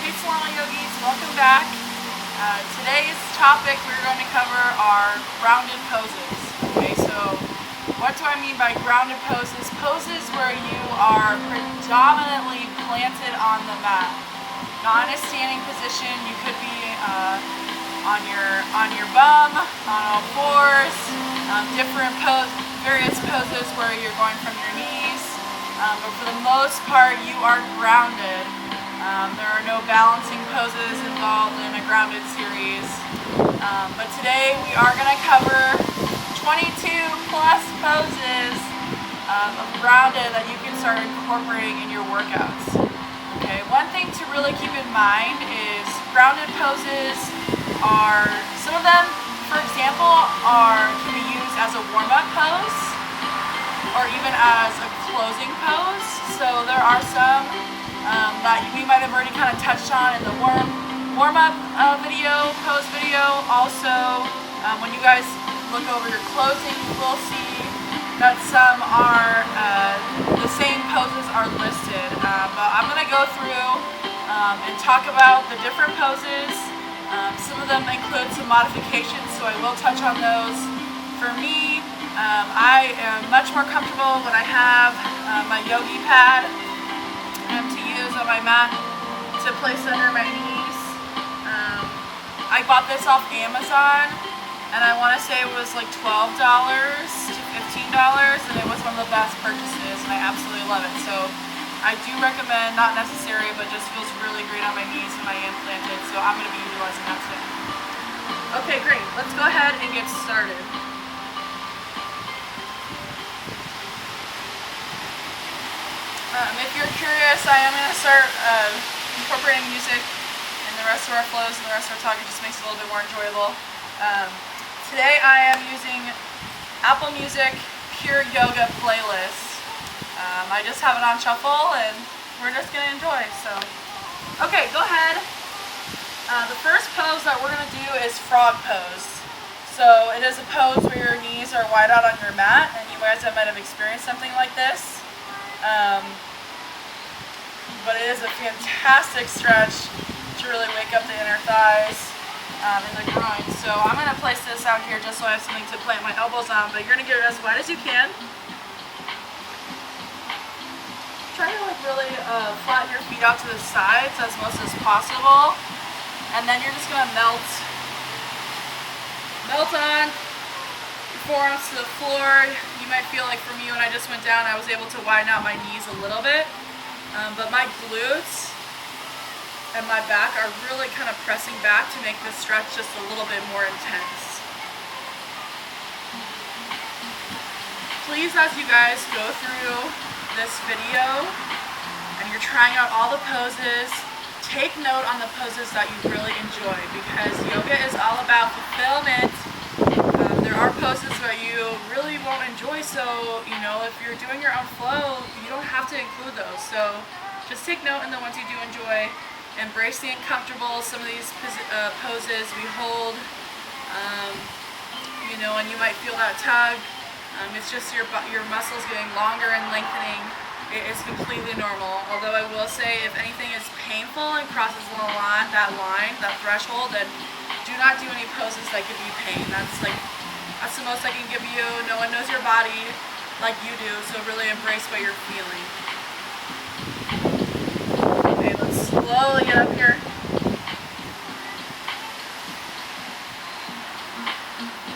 Hey Salama Yogis, welcome back. Today's topic we're going to cover are grounded poses. Okay, so what do I mean by grounded poses? Poses where you are predominantly planted on the mat. Not in a standing position. You could be on your bum, on all fours, various poses where you're going from your knees. But for the most part, you are grounded. There are no balancing poses involved in a grounded series. But today we are going to cover 22 plus poses of grounded that you can start incorporating in your workouts. Okay, one thing to really keep in mind is grounded poses are, some of them, for example, can be used as a warm-up pose or even as a closing pose. So there are some that we might have already kind of touched on in the warm-up pose video. Also, when you guys look over your closing, you will see that some are, the same poses are listed. But I'm going to go through and talk about the different poses. Some of them include some modifications, so I will touch on those. For me, I am much more comfortable when I have my yogi pad to use on my mat to place under my knees. I bought this off Amazon, and I want to say it was like $12 to $15, and it was one of the best purchases, and I absolutely love it. So I do recommend, not necessary, but just feels really great on my knees when I am planted, so I'm going to be utilizing that today. Okay, great. Let's go ahead and get started. If you're curious, I am going to start incorporating music in the rest of our flows and the rest of our talk. It just makes it a little bit more enjoyable. Today I am using Apple Music Pure Yoga playlist. I just have it on shuffle and we're just going to enjoy. So, okay, go ahead. The first pose that we're going to do is frog pose. So it is a pose where your knees are wide out on your mat, and you guys might have experienced something like this. But it is a fantastic stretch to really wake up the inner thighs and the groin. So I'm going to place this out here just so I have something to plant my elbows on, but you're going to get it as wide as you can. Try to really flatten your feet out to the sides as much as possible, and then you're just going to melt on your forearms to the floor. You might feel like for me when I just went down, I was able to widen out my knees a little bit. But my glutes and my back are really kind of pressing back to make this stretch just a little bit more intense. Please, as you guys go through this video and you're trying out all the poses, take note on the poses that you really enjoy, because yoga is all about fulfillment. There are poses that you really won't enjoy, so if you're doing your own flow, you don't have to include those. So just take note in the ones you do enjoy. Embrace the uncomfortable. Some of these poses we hold, and you might feel that tug. It's just your muscles getting longer and lengthening. It is completely normal. Although I will say, if anything is painful and crosses that threshold, then do not do any poses that give you pain. That's the most I can give you. No one knows your body like you do, so really embrace what you're feeling. Okay, let's slowly get up here.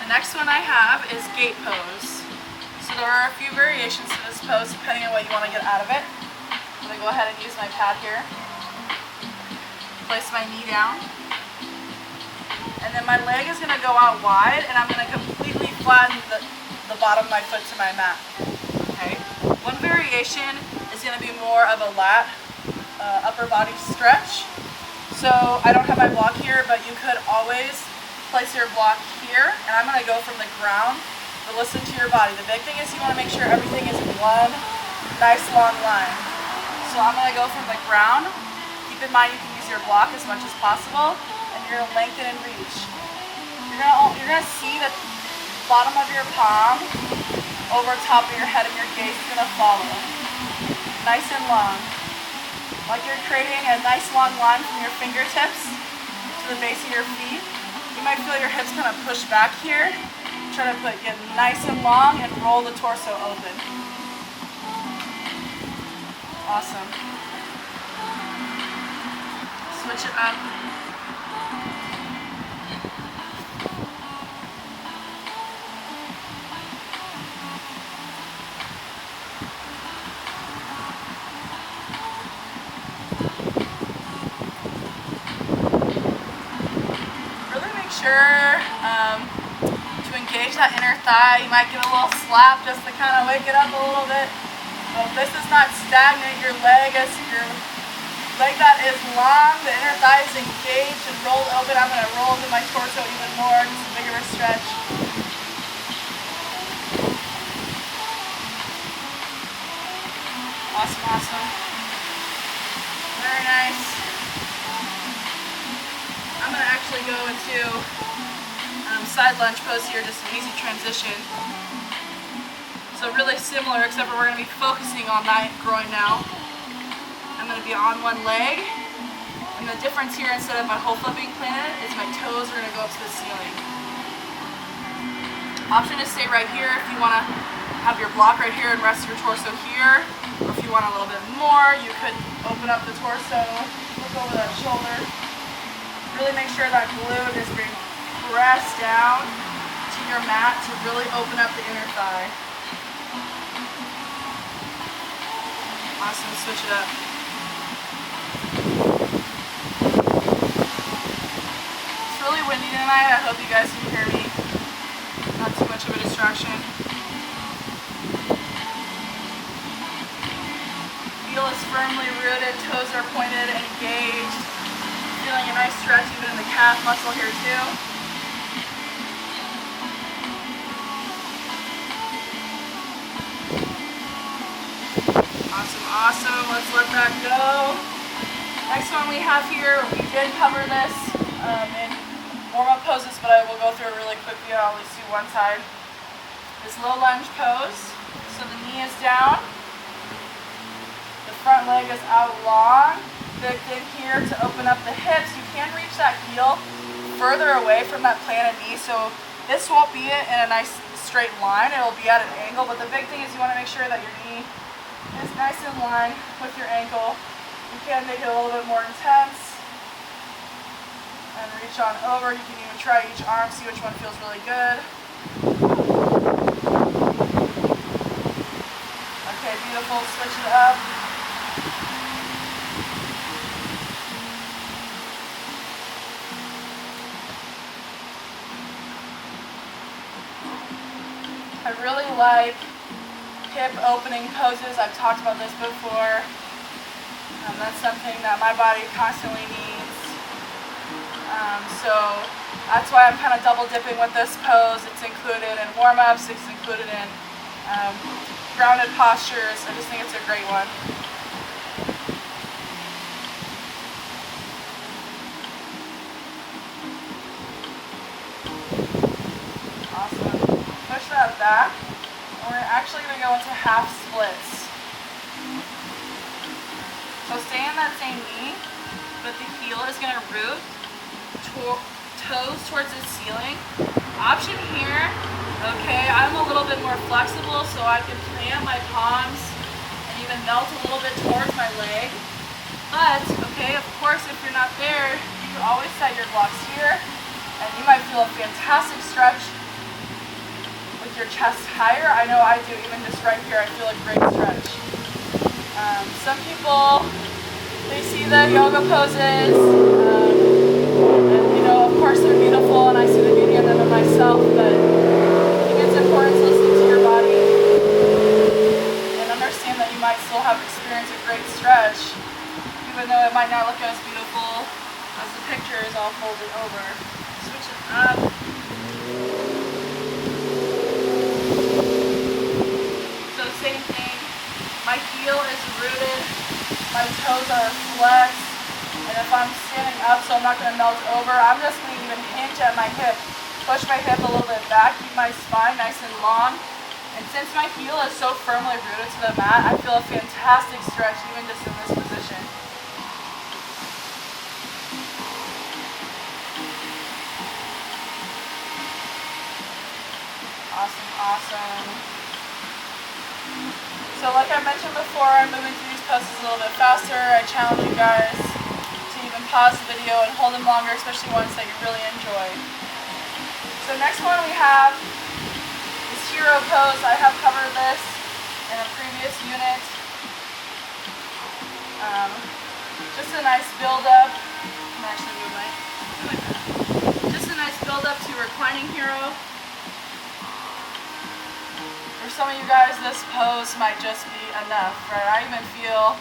The next one I have is gate pose. So there are a few variations to this pose depending on what you want to get out of it. I'm going to go ahead and use my pad here. Place my knee down. And then my leg is going to go out wide, and I'm going to completely flatten the bottom of my foot to my mat. Okay. One variation is going to be more of a lat upper body stretch. So I don't have my block here, but you could always place your block here, and I'm going to go from the ground, but listen to your body. The big thing is you want to make sure everything is in one nice long line. So I'm going to go from the ground. Keep in mind you can use your block as much as possible. You're going to lengthen and reach. You're going to see the bottom of your palm over top of your head, and your gaze is going to follow. Nice and long. like you're creating a nice long line from your fingertips to the base of your feet. You might feel your hips kind of push back here. Try to get nice and long and roll the torso open. Awesome. Switch it up. Really make sure to engage that inner thigh. You might get a little slap just to kind of wake it up a little bit. But this does not stagnate your leg. As your leg that is long, the inner thigh is engaged and rolled open. I'm going to roll into my torso even more, just a bigger stretch. Awesome, awesome. Very nice. I'm going to actually go into side lunge pose here, just an easy transition. So really similar, except for we're going to be focusing on that groin now. I'm going to be on one leg, and the difference here, instead of my whole foot being planted, is my toes are going to go up to the ceiling. Option is stay right here if you want to have your block right here and rest your torso here, or if you want a little bit more, you could open up the torso, look over that shoulder. Really make sure that glute is being pressed down to your mat to really open up the inner thigh. Awesome, switch it up. It's really windy tonight. I hope you guys can hear me. Not too much of a distraction. Heel is firmly rooted, toes are pointed and engaged. Feeling a nice stretch even in the calf muscle here too. Awesome, awesome. Let's let that go. Next one we have here, we did cover this in warm-up poses, but I will go through it really quickly. I'll only do one side. This low lunge pose. So the knee is down. The front leg is out long. Big thing here to open up the hips. You can reach that heel further away from that planted knee. So this won't be in a nice straight line. It will be at an angle, but the big thing is you want to make sure that your knee is nice in line with your ankle. You can make it a little bit more intense and reach on over. You can even try each arm, see which one feels really good. Okay, beautiful. Switch it up. I really like hip opening poses. I've talked about this before. That's something that my body constantly needs. So that's why I'm kind of double dipping with this pose. It's included in warm-ups, it's included in grounded postures. I just think it's a great one. Awesome. Push that back. And we're actually going to go into half splits. So stay in that same knee, but the heel is going to root toes towards the ceiling. Option here, okay, I'm a little bit more flexible, so I can plant my palms and even melt a little bit towards my leg. But, okay, of course, if you're not there, you can always set your blocks here, and you might feel a fantastic stretch with your chest higher. I know I do, even just right here, I feel a great stretch. Some people, they see the yoga poses, and you know, of course they're beautiful, and I see the beauty in them in myself, but I think it's important to listen to your body and understand that you might still have experienced a great stretch, even though it might not look as beautiful as the picture is all folded over. Switch it up. So same thing. My heel is rooted, my toes are flexed, and if I'm standing up so I'm not going to melt over, I'm just going to even hinge at my hip. Push my hip a little bit back, keep my spine nice and long. And since my heel is so firmly rooted to the mat, I feel a fantastic stretch even just in this position. Awesome, awesome. So like I mentioned before, I'm moving through these poses a little bit faster. I challenge you guys to even pause the video and hold them longer, especially ones that you really enjoy. So next one we have this hero pose. I have covered this in a previous unit. Just a nice build up. I'm actually move my back. Just a nice build up to reclining hero. For some of you guys, this pose might just be enough, right? I even feel,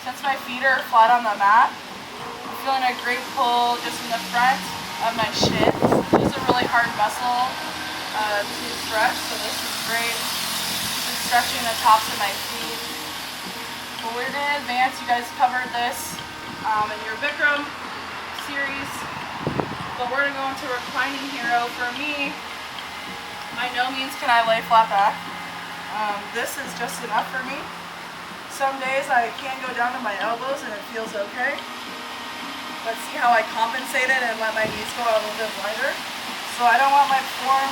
since my feet are flat on the mat, I'm feeling a great pull just in the front of my shins. This is a really hard muscle to stretch, so this is great. Just stretching the tops of my feet. But we're going to advance. You guys covered this in your Bikram series, but we're going to go into reclining hero. For me, by no means can I lay flat back. This is just enough for me. Some days I can go down to my elbows and it feels okay. But see how I compensate it and let my knees go a little bit wider. So I don't want my form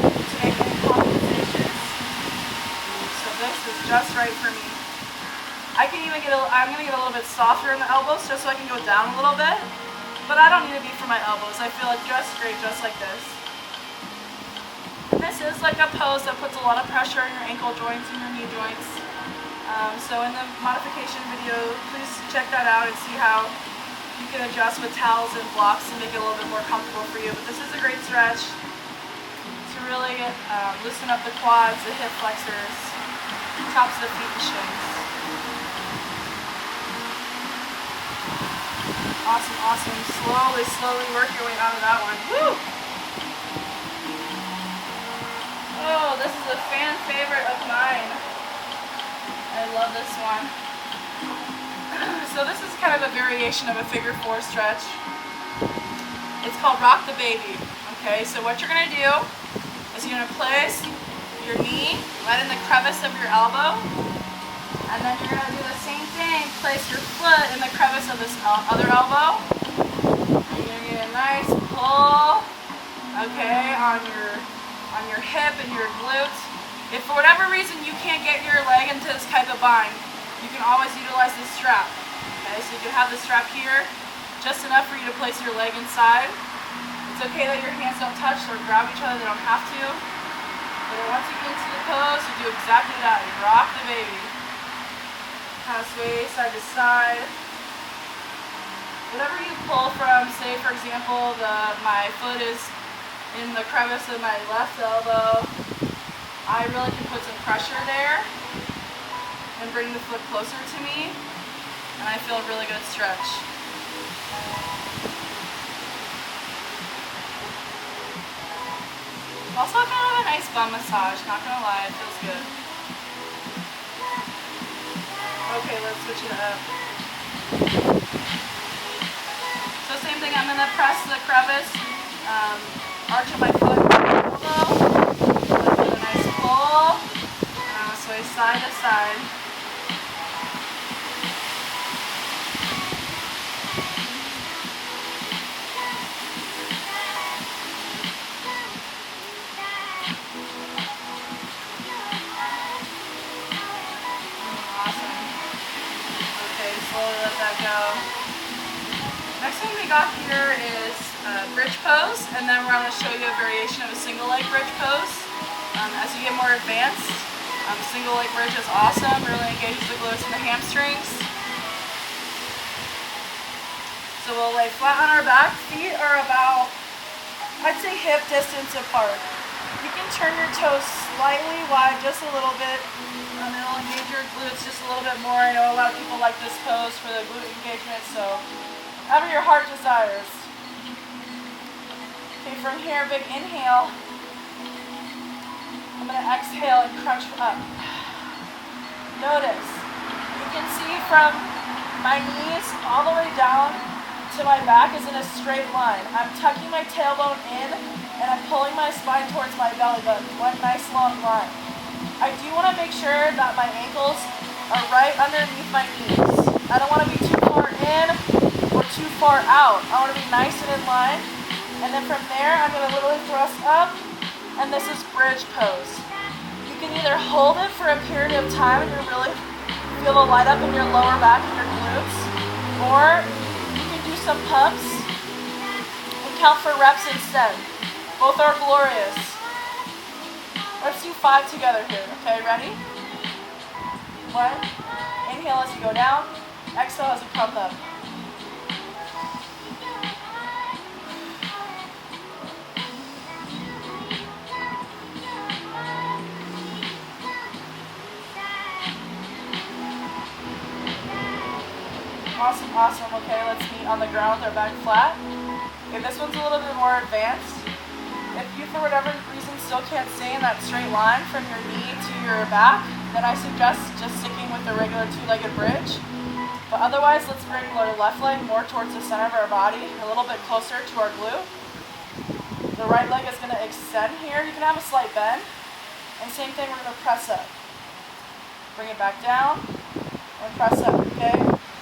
to make any compensations. So this is just right for me. I'm going to get a little bit softer in the elbows just so I can go down a little bit. But I don't need to be for my elbows. I feel like just great just like this. This is like a pose that puts a lot of pressure on your ankle joints and your knee joints. So in the modification video, please check that out and see how you can adjust with towels and blocks and make it a little bit more comfortable for you. But this is a great stretch to really loosen up the quads, the hip flexors, tops of the feet and shins. Awesome, awesome. Slowly work your way out of that one. Woo! Oh, this is a fan favorite of mine. I love this one. So this is kind of a variation of a figure 4 stretch. It's called Rock the Baby. Okay, so what you're going to do is you're going to place your knee right in the crevice of your elbow. And then you're going to do the same thing. Place your foot in the crevice of this other elbow. And you're going to get a nice pull, okay, on your hip and your glute. If for whatever reason you can't get your leg into this type of bind, you can always utilize this strap. Okay, so you can have the strap here, just enough for you to place your leg inside. It's okay that your hands don't touch or grab each other, they don't have to. But once you get into the pose, you do exactly that. You rock the baby. Kind of sway side to side. Whatever you pull from, say for example, my foot is in the crevice of my left elbow, I really can put some pressure there and bring the foot closer to me, and I feel a really good stretch. Also kind of a nice bum massage, not gonna lie, it feels good. Okay, let's switch it up. So same thing, I'm gonna press the crevice, arch of my foot, elbow, with a nice pull, and I'm gonna sway side to side. Awesome. Okay, slowly let that go. Next one we got here is bridge pose, and then we're going to show you a variation of a single leg bridge pose. As you get more advanced, single leg bridge is awesome, really engages the glutes and the hamstrings. So we'll lay flat on our back, feet are about, I'd say hip distance apart. You can turn your toes slightly wide, just a little bit, and it'll engage your glutes just a little bit more. I know a lot of people like this pose for the glute engagement, so whatever your heart desires. Okay, from here, big inhale. I'm going to exhale and crunch up. Notice, you can see from my knees all the way down to my back is in a straight line. I'm tucking my tailbone in and I'm pulling my spine towards my belly button. One nice long line. I do want to make sure that my ankles are right underneath my knees. I don't want to be too far in or too far out. I want to be nice and in line. And then from there, I'm going to literally thrust up and this is bridge pose. You can either hold it for a period of time and you really feel the light up in your lower back and your glutes, or you can do some pumps and count for reps instead. Both are glorious. Let's do 5 together here, okay, ready? 1, inhale as you go down, exhale as you come up. Awesome, awesome. Okay, let's meet on the ground with our back flat. Okay, this one's a little bit more advanced. If you, for whatever reason, still can't stay in that straight line from your knee to your back, then I suggest just sticking with the regular 2-legged bridge. But otherwise, let's bring our left leg more towards the center of our body, a little bit closer to our glute. The right leg is going to extend here. You can have a slight bend. And same thing, we're going to press up. Bring it back down and press up, okay?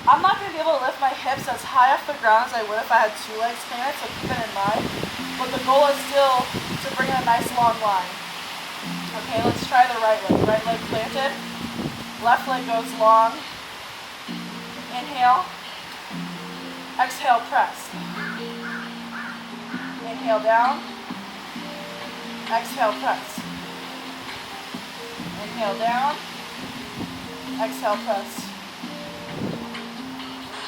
I'm not going to be able to lift my hips as high off the ground as I would if I had 2 legs planted, so keep it in mind. But the goal is still to bring in a nice long line. Okay, let's try the right leg. Right leg planted. Left leg goes long. Inhale. Exhale, press. Inhale down. Exhale, press. Inhale down. Exhale, press.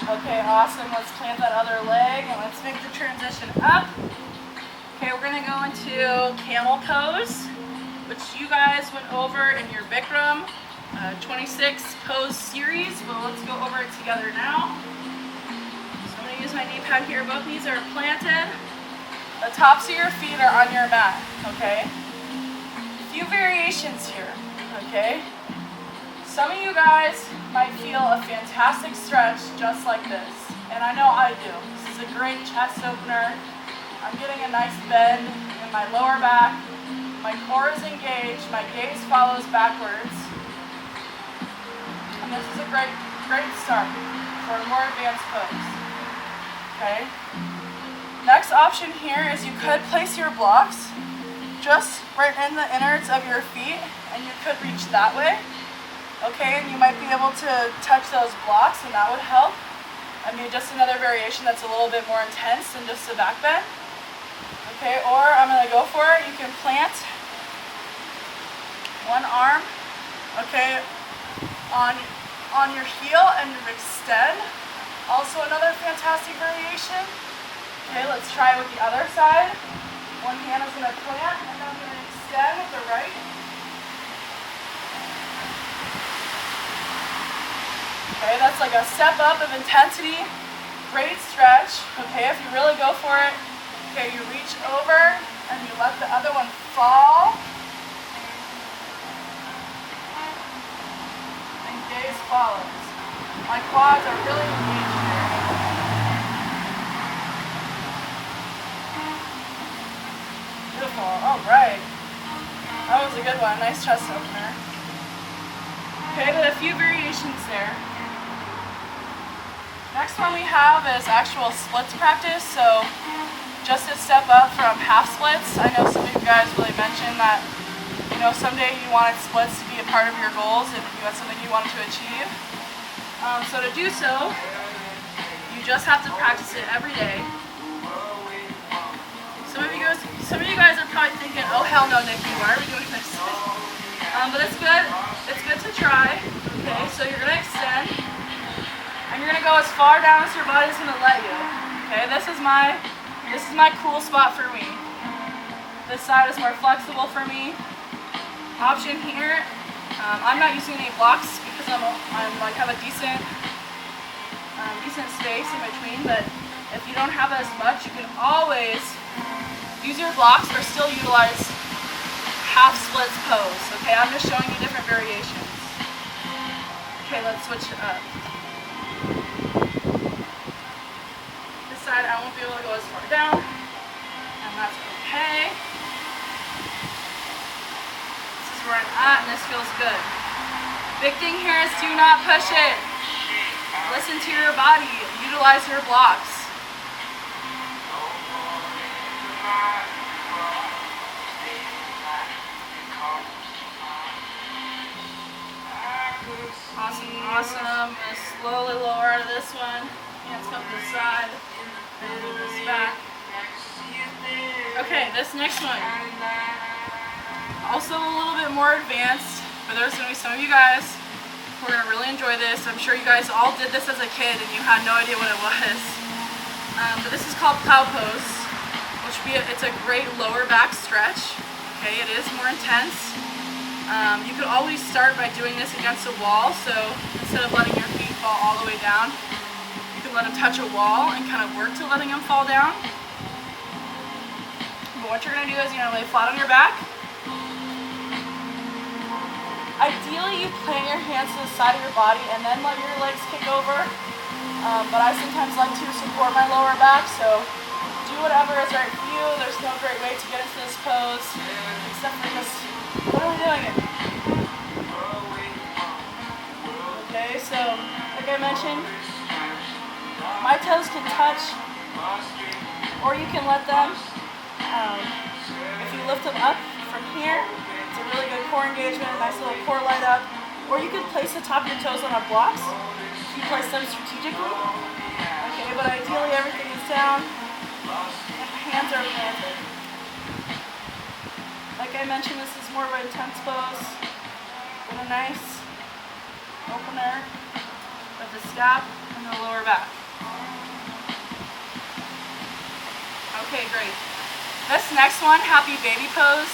Okay, awesome. Let's plant that other leg and let's make the transition up. Okay, we're gonna go into camel pose, which you guys went over in your Bikram 26 pose series, but let's go over it together now. So I'm gonna use my knee pad here. Both knees are planted. The tops of your feet are on your mat, okay? A few variations here, okay? Some of you guys might feel a fantastic stretch just like this, and I know I do. This is a great chest opener. I'm getting a nice bend in my lower back. My core is engaged. My gaze follows backwards. And this is a great start for a more advanced pose. Okay? Next option here is you could place your blocks just right in the innards of your feet, and you could reach that way. Okay, and you might be able to touch those blocks, and that would help. I mean, just another variation that's a little bit more intense than just a back bend. Okay, or I'm gonna go for it. You can plant one arm, okay, on your heel and extend. Also another fantastic variation. Okay, let's try it with the other side. One hand is gonna plant, and then I'm gonna extend with the right. Okay, that's like a step up of intensity. Great stretch. Okay, if you really go for it, okay, you reach over and you let the other one fall. And gaze follows. My quads are really engaged here. Beautiful. All right. That was a good one. Nice chest opener. Okay, but a few variations there. Next one we have is actual splits practice. So just a step up from half splits. I know some of you guys really mentioned that, you know, someday you wanted splits to be a part of your goals and you had something you wanted to achieve. So to do so, you just have to practice it every day. Some of you guys are probably thinking, oh hell no, Nikki, why are we doing this? But it's good. It's good to try. Okay, so you're gonna extend. And you're gonna go as far down as your body's gonna let you. Okay, this is my cool spot for me. This side is more flexible for me. Option here, I'm not using any blocks because I'm like have a decent space in between. But if you don't have as much, you can always use your blocks or still utilize half splits pose. Okay, I'm just showing you different variations. Okay, let's switch it up. I won't be able to go as far down, and that's okay. This is where I'm at, and this feels good. Big thing here is do not push it. Listen to your body. Utilize your blocks. Awesome, awesome. I'm gonna slowly lower out of this one. Hands come to the side. Move this back. Okay, this next one. Also a little bit more advanced, but there's gonna be some of you guys who are gonna really enjoy this. I'm sure you guys all did this as a kid and you had no idea what it was. But this is called plow pose, which it's a great lower back stretch. Okay, it is more intense. You could always start by doing this against a wall, so instead of letting your feet fall all the way down, you can let them touch a wall and kind of work to letting them fall down. But what you're going to do is you're going to lay flat on your back. Ideally, you plant your hands to the side of your body and then let your legs kick over. But I sometimes like to support my lower back, so do whatever is right for you. There's no great way to get into this pose, except for just literally doing it. Okay, so like I mentioned, my toes can touch, or you can let them, if you lift them up from here, it's a really good core engagement, nice little core light up, or you can place the top of your toes on our blocks, if you place them strategically. Okay, but ideally everything is down, and hands are planted. Like I mentioned, this is more of an intense pose with a nice opener with the scap and the lower back. Okay, great. This next one, happy baby pose,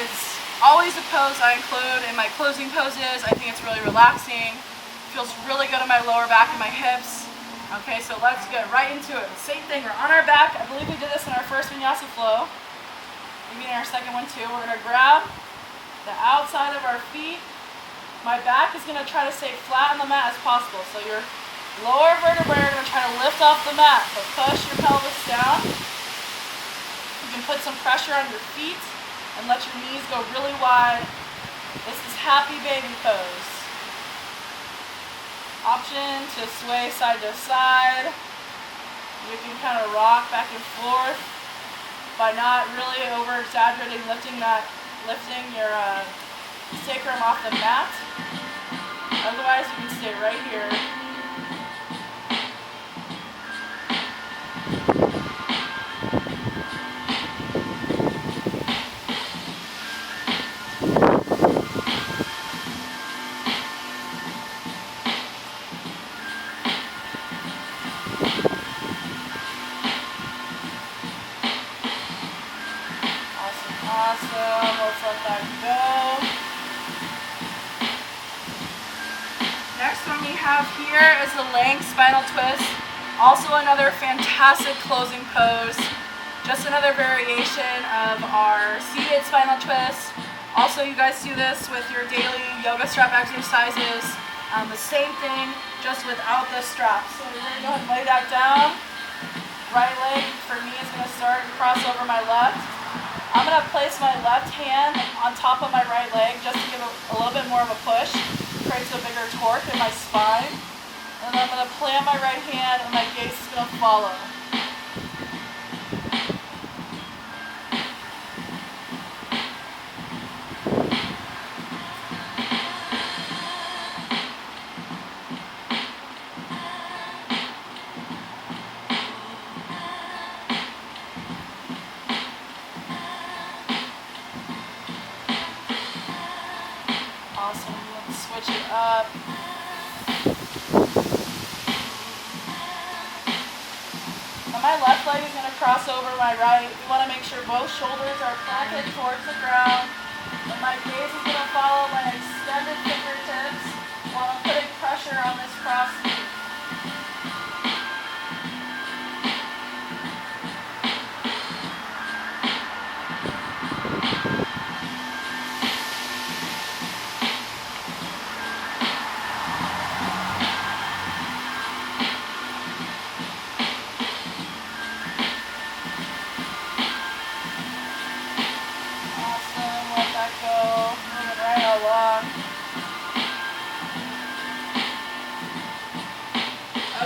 is always a pose I include in my closing poses. I think it's really relaxing. Feels really good on my lower back and my hips. Okay, so let's get right into it. Same thing, we're on our back. I believe we did this in our first vinyasa flow. Maybe in our second one too. We're gonna grab the outside of our feet. My back is gonna try to stay flat on the mat as possible. So your lower vertebrae are gonna try to lift off the mat, but push your pelvis down. You can put some pressure on your feet and let your knees go really wide. This is happy baby pose. Option to sway side to side. You can kind of rock back and forth by not really over exaggerating lifting your sacrum off the mat. Otherwise you can stay right here. Awesome, let's let that go. Next one we have here is the laying spinal twist. Also another fantastic closing pose. Just another variation of our seated spinal twist. Also, you guys do this with your daily yoga strap exercises. The same thing, just without the straps. So we're going to go ahead and lay that down. Right leg for me is going to start and cross over my left. I'm going to place my left hand on top of my right leg just to give a little bit more of a push. Creates a bigger torque in my spine. And then I'm going to plant my right hand and my gaze is going to follow. Awesome, let's switch it up. Now my left leg is going to cross over my right. We want to make sure both shoulders are planted towards the ground. And my gaze is going to follow my extended fingertips while I'm putting pressure on this cross knee.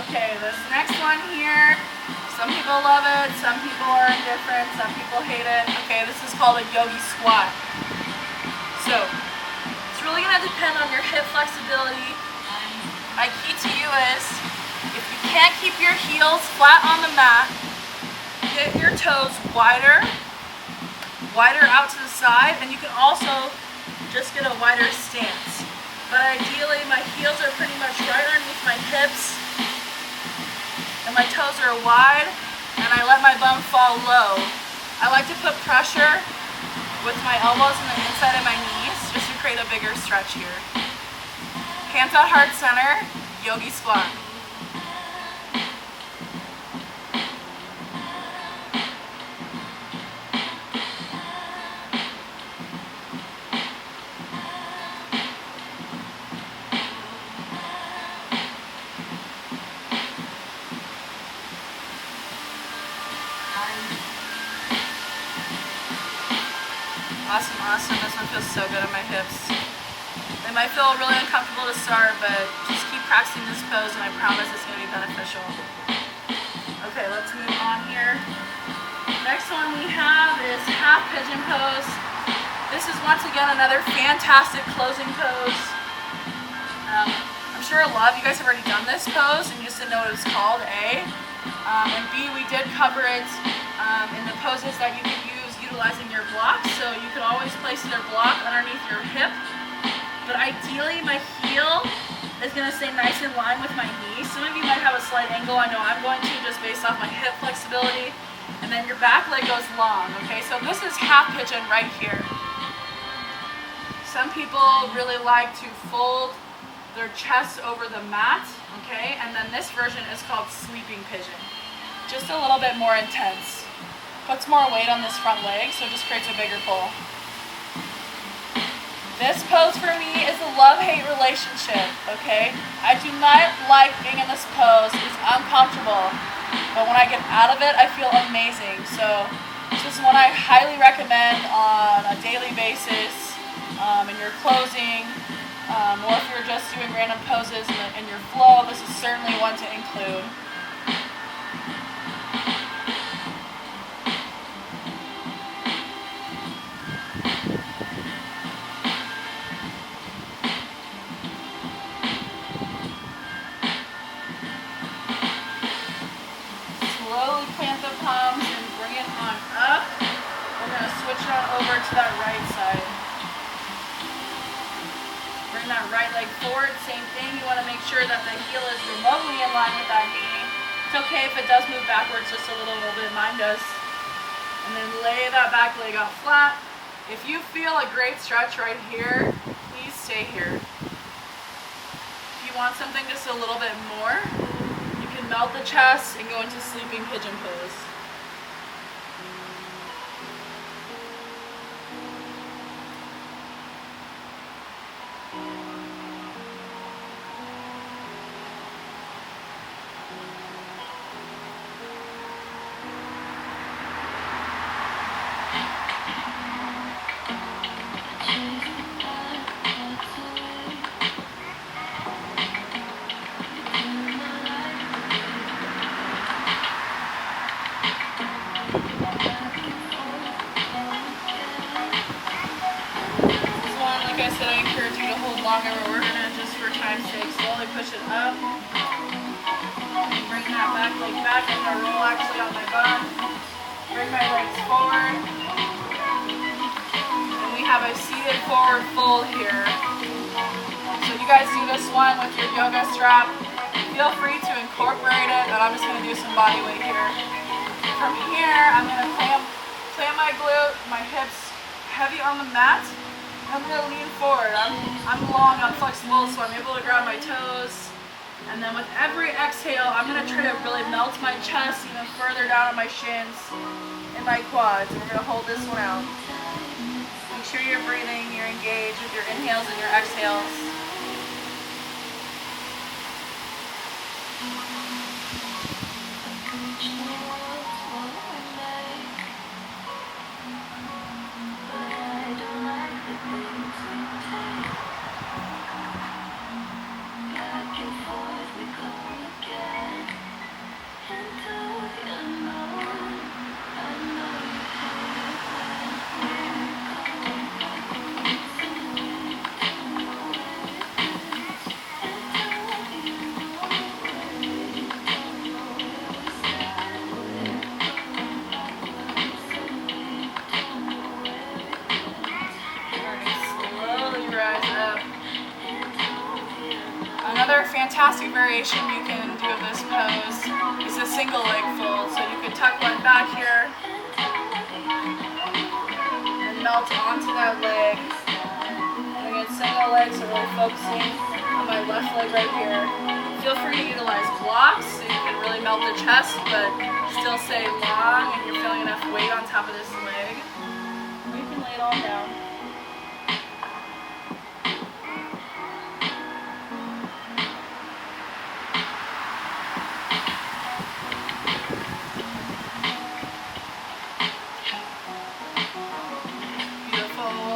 Okay, this next one here, some people love it, some people are indifferent, some people hate it. Okay, this is called a yogi squat. So it's really going to depend on your hip flexibility. My key to you is, if you can't keep your heels flat on the mat, get your toes wider out to the side, and you can also just get a wider stance. But ideally, my heels are pretty much right underneath my hips, and my toes are wide, and I let my bum fall low. I like to put pressure with my elbows on the inside of my knees just to create a bigger stretch here. Hands at heart center, yogi squat. Awesome, awesome. This one feels so good on my hips. They might feel really uncomfortable to start, but just keep practicing this pose and I promise it's going to be beneficial. Okay, let's move on here. Next one we have is half pigeon pose. This is once again another fantastic closing pose. I'm sure a lot of you guys have already done this pose and you just didn't know what it was called, A. And B, we did cover it in the poses that you could use utilizing your block. So you could always place your block underneath your hip. But ideally, my heel is going to stay nice in line with my knee. Some of you might have a slight angle. I know I'm going to, just based off my hip flexibility. And then your back leg goes long, okay? So this is half pigeon right here. Some people really like to fold their chest over the mat, okay? And then this version is called sleeping pigeon. Just a little bit more intense. Puts more weight on this front leg, so it just creates a bigger pull. This pose for me is a love-hate relationship, okay? I do not like being in this pose. It's uncomfortable. But when I get out of it, I feel amazing. So this is one I highly recommend on a daily basis, in your closing, or if you're just doing random poses in your flow, this is certainly one to include. Slowly plant the palms and bring it on up. We're going to switch it on over to that right side. Bring that right leg forward. Same thing. You want to make sure that the heel is remotely in line with that knee. It's okay if it does move backwards just a little bit. Mine does. And then lay that back leg out flat. If you feel a great stretch right here, please stay here. If you want something just a little bit more, melt the chest and go into sleeping pigeon pose. Like I said, I encourage you to hold longer, but we're going to, just for time's sake, slowly push it up. Bring that back leg back. I'm going to roll actually on my butt. Bring my legs forward. And we have a seated forward fold here. So you guys do this one with your yoga strap. Feel free to incorporate it, but I'm just going to do some body weight here. From here, I'm going to clamp my glute, my hips heavy on the mat. I'm going to lean forward. I'm long, I'm flexible, so I'm able to grab my toes. And then with every exhale, I'm going to try to really melt my chest even further down on my shins and my quads. And we're going to hold this one out. Make sure you're breathing, you're engaged with your inhales and your exhales. variation you can do of this pose is a single leg fold. So you can tuck one back here and melt onto that leg. And again, single leg, so really focusing on my left leg right here. Feel free to utilize blocks so you can really melt the chest, but still stay long and you're feeling enough weight on top of this leg. Or you can lay it all down.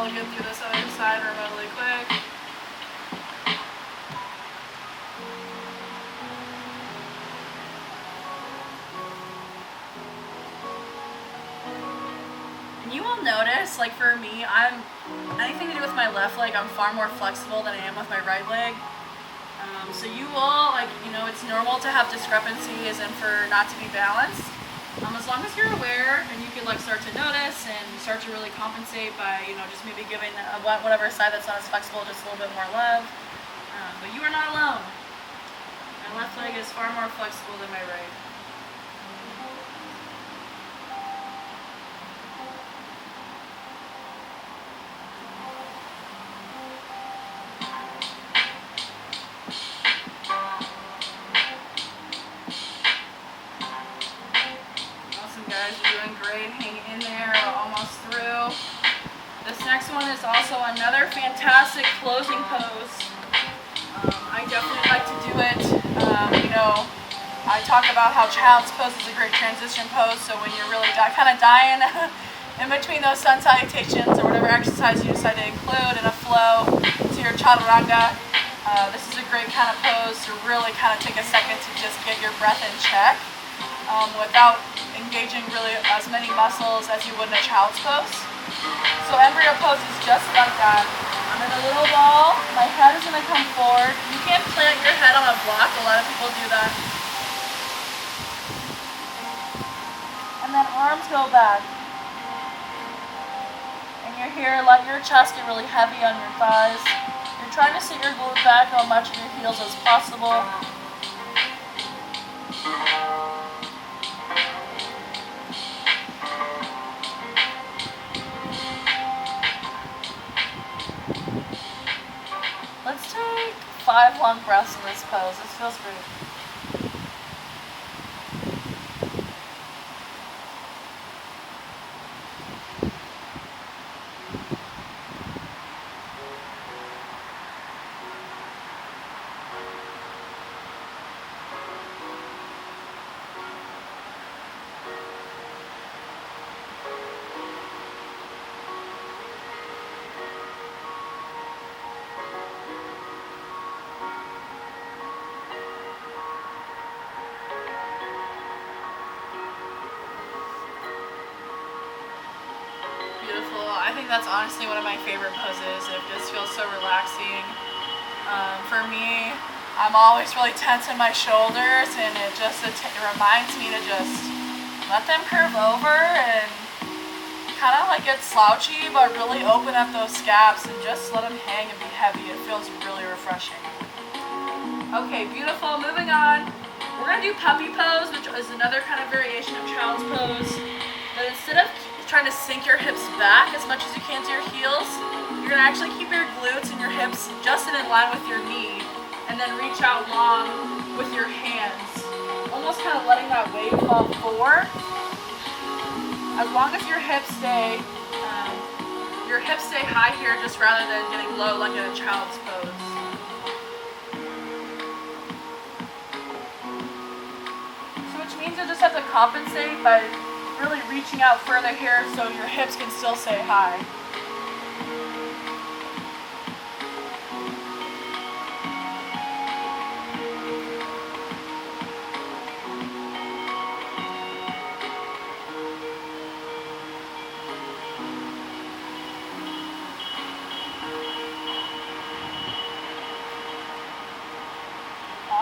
Get through this other side remotely quick. And you will notice, like for me, anything to do with my left leg, I'm far more flexible than I am with my right leg. So you will, it's normal to have discrepancies and for not to be balanced. As long as you're aware and you can start to notice and start to really compensate by, just maybe giving whatever side that's not as flexible just a little bit more love. But you are not alone. My left leg is far more flexible than my right. Guys, you're doing great. Hang in there. We're almost through. This next one is also another fantastic closing pose. I definitely like to do it. I talk about how child's pose is a great transition pose. So when you're really kind of dying in between those sun salutations or whatever exercise you decide to include in a flow to your chaturanga, this is a great kind of pose to really kind of take a second to just get your breath in check. Without engaging really as many muscles as you would in a child's pose. So embryo pose is just like that. I'm in a little ball, my head is going to come forward. You can plant your head on a block, a lot of people do that. And then arms go back. And you're here, let your chest get really heavy on your thighs. You're trying to sit your glute back on much of your heels as possible. Let's take 5 long breaths in this pose. This feels great. I think that's honestly one of my favorite poses. It just feels so relaxing. For me, I'm always really tense in my shoulders, and it reminds me to just let them curve over and kind of get slouchy, but really open up those scaps and just let them hang and be heavy. It feels really refreshing. Okay, beautiful. Moving on. We're going to do puppy pose, which is another kind of variation of child's pose. But instead of trying to sink your hips back as much as you can to your heels, you're going to actually keep your glutes and your hips just in line with your knee, and then reach out long with your hands, almost kind of letting that weight fall forward. As long as your hips stay high here, just rather than getting low like in a child's pose. So which means you just have to compensate by really reaching out further here so your hips can still stay high.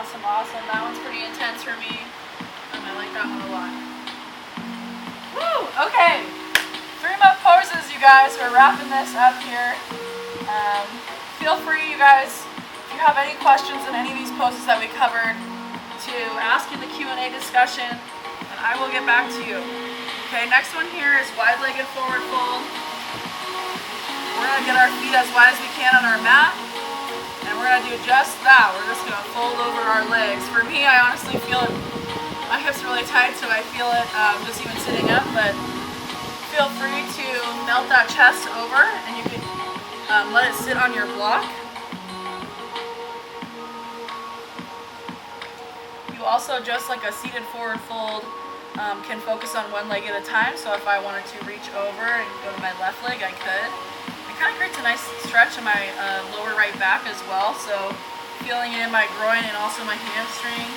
Awesome, awesome. That one's pretty intense for me. I like that one a lot. Woo! Okay. 3 more poses, you guys. We're wrapping this up here. Feel free, you guys, if if you have any questions in any of these poses that we covered, to ask in the Q&A discussion, and I will get back to you. Okay, next one here is wide-legged forward fold. We're going to get our feet as wide as we can on our mat, and we're going to do just that. We're just going to fold over our legs. For me, I honestly feel it, my hips are really tight, so I feel it just even sitting up, but feel free to melt that chest over, and you can let it sit on your block. You also, just like a seated forward fold, can focus on one leg at a time. So if I wanted to reach over and go to my left leg, I could. It kind of creates a nice stretch in my lower right back as well. So feeling it in my groin and also my hamstring.